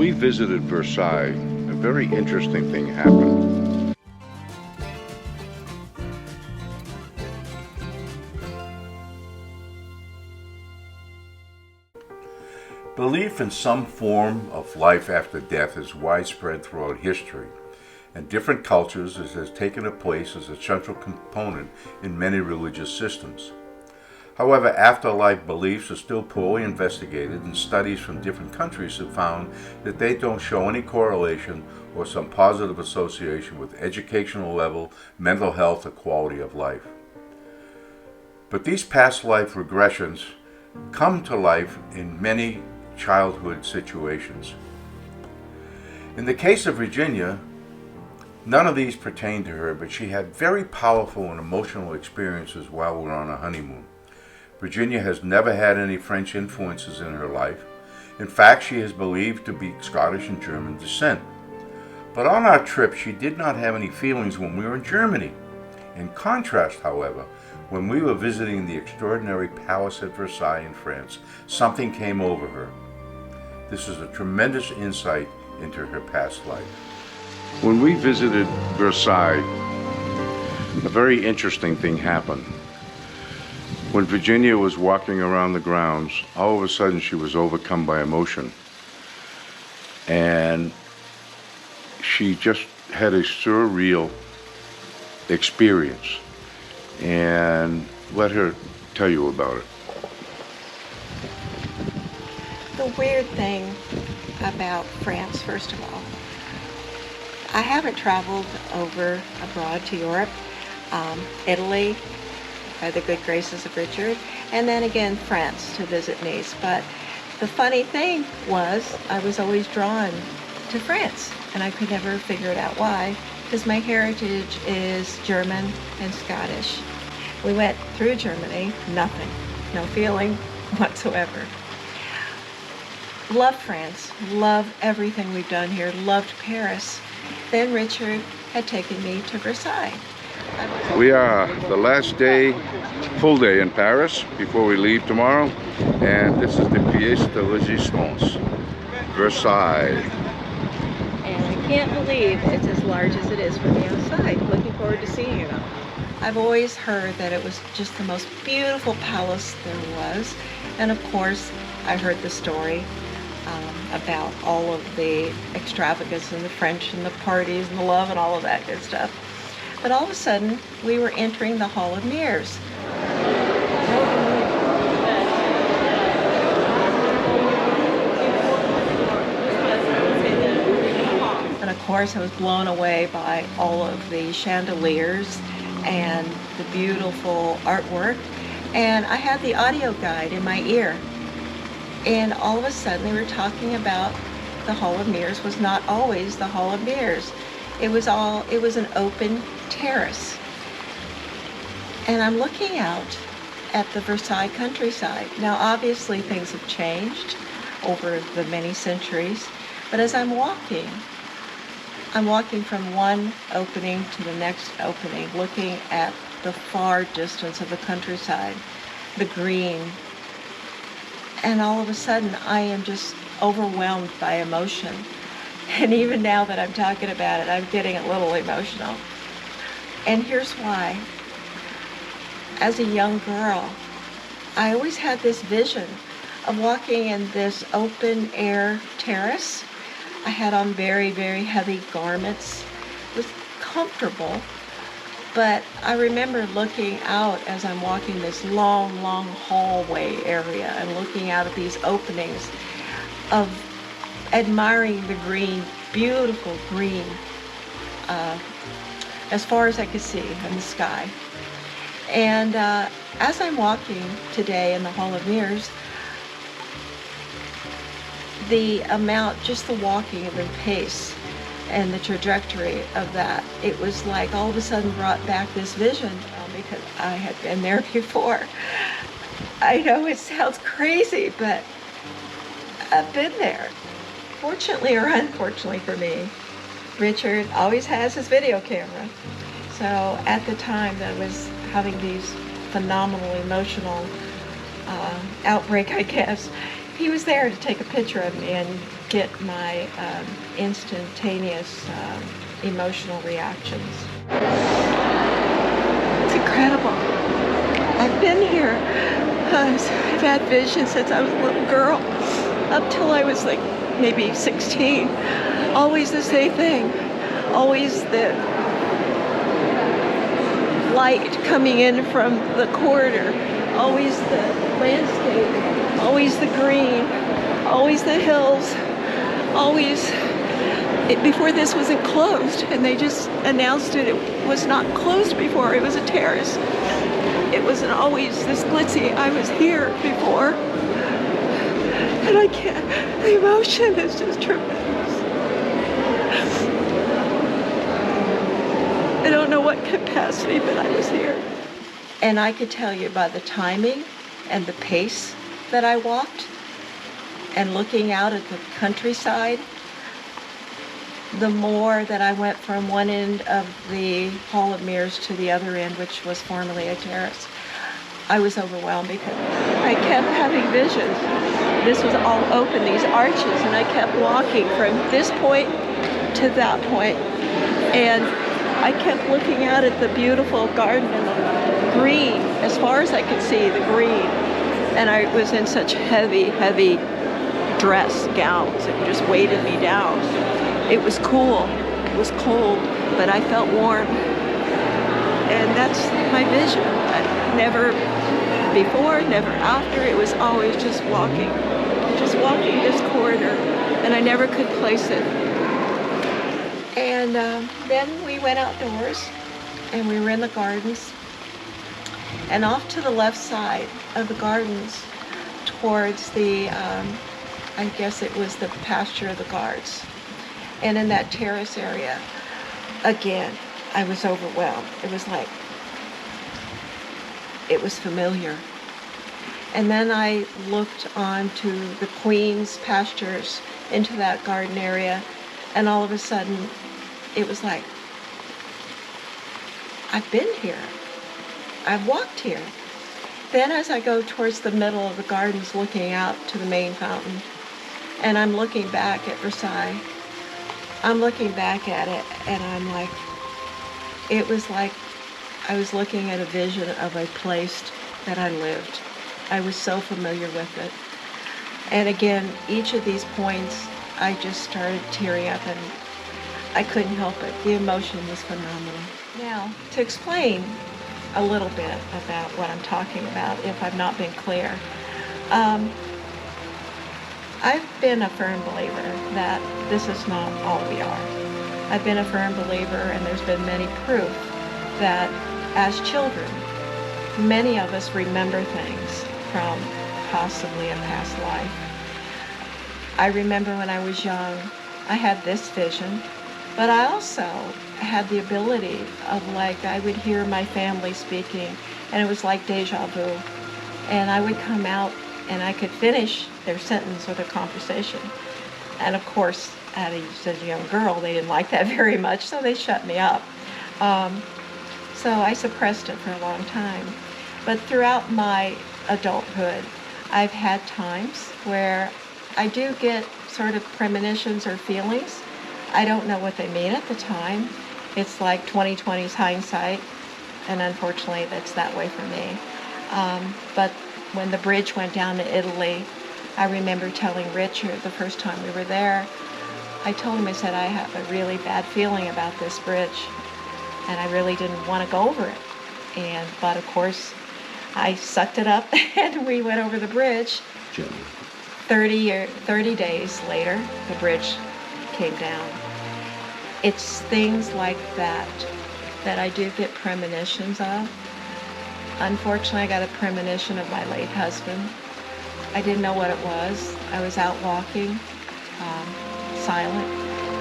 we visited Versailles, a very interesting thing happened. Belief in some form of life after death is widespread throughout history, and different cultures it has taken a place as a central component in many religious systems. However, afterlife beliefs are still poorly investigated, and studies from different countries have found that they don't show any correlation or some positive association with educational level, mental health, or quality of life. But these past life regressions come to life in many childhood situations. In the case of Virginia, none of these pertain to her, but she had very powerful and emotional experiences while we were on a honeymoon. Virginia has never had any French influences in her life. In fact, she is believed to be Scottish and German descent. But on our trip, she did not have any feelings when we were in Germany. In contrast, however, when we were visiting the extraordinary palace at Versailles in France, something came over her. This is a tremendous insight into her past life. When we visited Versailles, a very interesting thing happened. When Virginia was walking around the grounds, all of a sudden she was overcome by emotion. And she just had a surreal experience. And let her tell you about it. The weird thing about France, first of all, I haven't traveled over abroad to Europe, Italy, by the good graces of Richard, and then again France to visit Nice. But the funny thing was I was always drawn to France, and I could never figure it out why, because my heritage is German and Scottish. We went through Germany, nothing, no feeling whatsoever. Love France, love everything we've done here, loved Paris. Then Richard had taken me to Versailles. We are the last day, full day in Paris before we leave tomorrow, and this is the pièce de résistance, Versailles. And I can't believe it's as large as it is from the outside. Looking forward to seeing it all. I've always heard that it was just the most beautiful palace there was, and of course I heard the story about all of the extravagance and the French and the parties and the love and all of that good stuff. But all of a sudden, we were entering the Hall of Mirrors. And of course, I was blown away by all of the chandeliers and the beautiful artwork. And I had the audio guide in my ear. And all of a sudden, they were talking about the Hall of Mirrors was not always the Hall of Mirrors. It was an open terrace. And I'm looking out at the Versailles countryside. Now, obviously, things have changed over the many centuries, but as I'm walking from one opening to the next opening, looking at the far distance of the countryside, the green, and all of a sudden, I am just overwhelmed by emotion. And even now that I'm talking about it, I'm getting a little emotional. And here's why. As a young girl, I always had this vision of walking in this open air terrace. I had on very, very heavy garments. It was comfortable, but I remember looking out as I'm walking this long, long hallway area and looking out at these openings of admiring the green, beautiful green, as far as I could see in the sky. And as I'm walking today in the Hall of Mirrors, the amount, just the walking and the pace and the trajectory of that, it was like all of a sudden brought back this vision because I had been there before. I know it sounds crazy, but I've been there. Fortunately or unfortunately for me, Richard always has his video camera. So at the time that I was having these phenomenal emotional outbreak, I guess, he was there to take a picture of me and get my instantaneous emotional reactions. It's incredible. I've been here. I've had visions since I was a little girl up till I was like maybe 16. Always the same thing. Always the light coming in from the corridor. Always the landscape. Always the green. Always the hills. Always. Before this was enclosed, and they just announced it was not closed before. It was a terrace. It wasn't always this glitzy. I was here before. And I can't, the emotion is just tremendous. I don't know what capacity, but I was here. And I could tell you by the timing and the pace that I walked and looking out at the countryside, the more that I went from one end of the Hall of Mirrors to the other end, which was formerly a terrace, I was overwhelmed because I kept having visions. This was all open, these arches, and I kept walking from this point to that point. And I kept looking out at the beautiful garden and the green, as far as I could see, the green. And I was in such heavy, heavy dress gowns that just weighted me down. It was cool, it was cold, but I felt warm. And that's my vision. Never before, never after. It was always just walking this corridor, and I never could place it. And then we went outdoors, and we were in the gardens. And off to the left side of the gardens, towards the, I guess it was the pasture of the guards. And in that terrace area, again, I was overwhelmed. It was like, it was familiar. And then I looked onto the Queen's pastures into that garden area, and all of a sudden, it was like, I've been here. I've walked here. Then as I go towards the middle of the gardens, looking out to the main fountain, and I'm looking back at Versailles, I'm looking back at it, and I'm like, it was like I was looking at a vision of a place that I lived. I was so familiar with it. And again, each of these points, I just started tearing up, and I couldn't help it. The emotion was phenomenal. Now, to explain a little bit about what I'm talking about, if I've not been clear, I've been a firm believer that this is not all we are. I've been a firm believer, and there's been many proof that as children, many of us remember things from possibly a past life. I remember when I was young, I had this vision, but I also had the ability of, like, I would hear my family speaking, and it was like deja vu. And I would come out and I could finish their sentence or their conversation. And of course, as a young girl, they didn't like that very much, so they shut me up. So I suppressed it for a long time. But throughout my adulthood, I've had times where I do get sort of premonitions or feelings. I don't know what they mean at the time. It's like 20/20's hindsight, and unfortunately that's that way for me. But when the bridge went down to Italy, I remember telling Richard the first time we were there, I told him, I said, I have a really bad feeling about this bridge, and I really didn't want to go over it. But of course, I sucked it up and we went over the bridge. 30 days later, the bridge came down. It's things like that that I do get premonitions of. Unfortunately, I got a premonition of my late husband. I didn't know what it was. I was out walking, silent.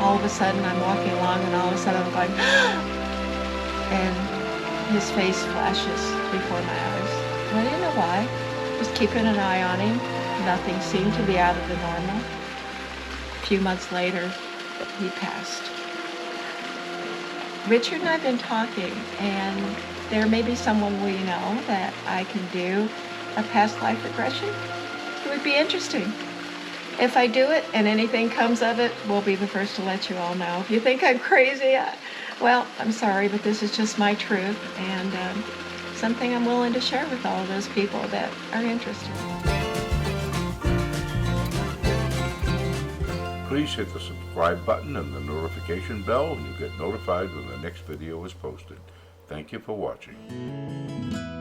All of a sudden, I'm walking along, and all of a sudden I'm going, and his face flashes before my eyes. And I didn't know why. Just keeping an eye on him. Nothing seemed to be out of the normal. A few months later, he passed. Richard and I have been talking, and there may be someone we know that I can do a past life regression. It would be interesting. If I do it and anything comes of it, we'll be the first to let you all know. If you think I'm crazy, well, I'm sorry, but this is just my truth, and something I'm willing to share with all those people that are interested. Please hit the subscribe button and the notification bell and you'll get notified when the next video is posted. Thank you for watching.